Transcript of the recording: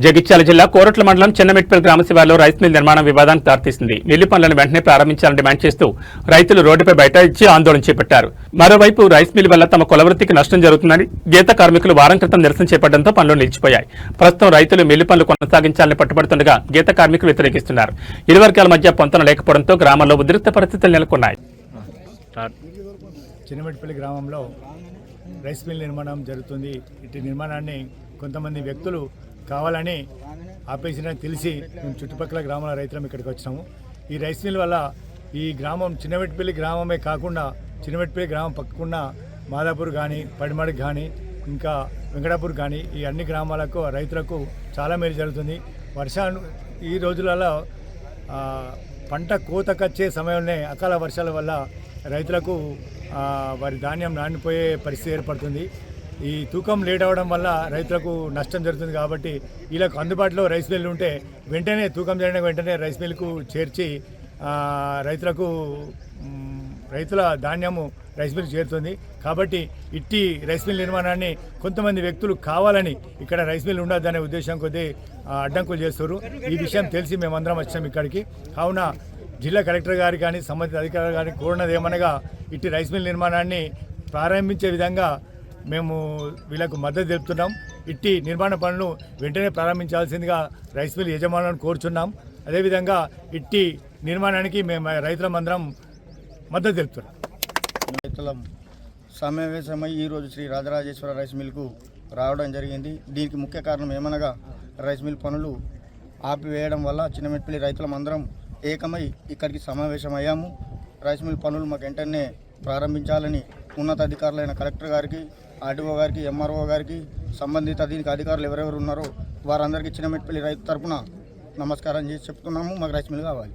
జగిత్యాల జిల్లా కోరట్ల మండలం చిన్నమెట్పల్లి గ్రామ శివారులో రైస్ మిల్ నిర్మాణం వివాదానికి దారితీసింది. మిల్లు పనులను వెంటనే ప్రారంభించాలని డిమాండ్ చేస్తూ రైతులు రోడ్డుపై బైఠాయించి ఆందోళన చేపట్టారు. మరోవైపు రైస్ మిల్ వల్ల తమ కులవృత్తికి నష్టం జరుగుతుందని గీత కార్మికులు వారం క్రితం నిరసన చేపట్టడంతో పనులు నిలిచిపోయాయి. ప్రస్తుతం రైతులు మిల్లు పనులు కొనసాగించాలని పట్టుబడుతుండగా గీత కార్మికులు వ్యతిరేకిస్తున్నారు. ఇరు వర్గాల మధ్య పొంతన లేకపోవడంతో గ్రామంలో ఉద్రిక్త పరిస్థితులు నెలకొన్నాయి. చిన్నమెట్పల్లి గ్రామంలో రైస్ మిల్ నిర్మాణం జరుగుతుంది. ఇటు నిర్మాణాన్ని కొంతమంది వ్యక్తులు కావాలని ఆపేసినని తెలిసి మేము చుట్టుపక్కల గ్రామాల రైతులం ఇక్కడికి వచ్చాము. ఈ రైస్ మిల్ వల్ల ఈ గ్రామం చిన్నమెట్పల్లి గ్రామమే కాకుండా చిన్నమెట్పల్లి గ్రామం పక్కకున్న మాదాపూర్ కానీ పడిమడి కానీ ఇంకా వెంకటాపూర్ కానీ ఈ అన్ని గ్రామాలకు రైతులకు చాలా మేలు జరుగుతుంది. వర్షాలు ఈ రోజులలో పంట కోతకొచ్చే సమయంలోనే అకాల వర్షాల వల్ల రైతులకు వారి ధాన్యం నానిపోయే పరిస్థితి ఏర్పడుతుంది. ఈ తూకం లేట్ అవ్వడం వల్ల రైతులకు నష్టం జరుగుతుంది. కాబట్టి వీళ్ళకు అందుబాటులో రైస్ మిల్లు ఉంటే వెంటనే తూకం చేయడానికి వెంటనే రైస్ మిల్కు చేర్చి రైతుల ధాన్యము రైస్ మిల్కు చేరుతుంది. కాబట్టి ఇట్టి రైస్ మిల్ నిర్మాణాన్ని కొంతమంది వ్యక్తులు కావాలని ఇక్కడ రైస్ మిల్ ఉండొద్దనే ఉద్దేశం కొద్దీ అడ్డంకులు చేస్తారు. ఈ విషయం తెలిసి మేమందరం వచ్చాం ఇక్కడికి. కావున జిల్లా కలెక్టర్ గారికి కానీ సంబంధిత అధికారులు కానీ కోరినది ఏమనగా ఇట్టి రైస్ మిల్ నిర్మాణాన్ని ప్రారంభించే విధంగా మేము వీళ్ళకు మద్దతు తెలుపుతున్నాం. ఇట్టి నిర్మాణ పనులు వెంటనే ప్రారంభించాల్సిందిగా రైస్ మిల్ యజమానులను కోరుచున్నాం. అదేవిధంగా ఇట్టి నిర్మాణానికి మేము రైతులందరం మద్దతు తెలుపుతున్నాం. రైతులం సమావేశమై ఈరోజు శ్రీ రాజరాజేశ్వర రైస్ మిల్కు రావడం జరిగింది. దీనికి ముఖ్య కారణం ఏమనగా రైస్ మిల్ పనులు ఆపివేయడం వల్ల చిన్నమెట్పల్లి రైతులందరం ఏకమై ఇక్కడికి సమావేశమయ్యాము. రైస్ మిల్ పనులు మాకు వెంటనే ప్రారంభించాలని ఉన్నతాధికారులైన కలెక్టర్ గారికి, ఆర్డీఓ గారికి, ఎంఆర్ఓ గారికి, సంబంధిత దీనికి అధికారులు ఎవరెవరు ఉన్నారో వారందరికీ చిన్నమెట్పల్లి రైతు తరపున నమస్కారం చేసి చెప్తున్నాము. మాకు రైస్ మిల్ కావాలి.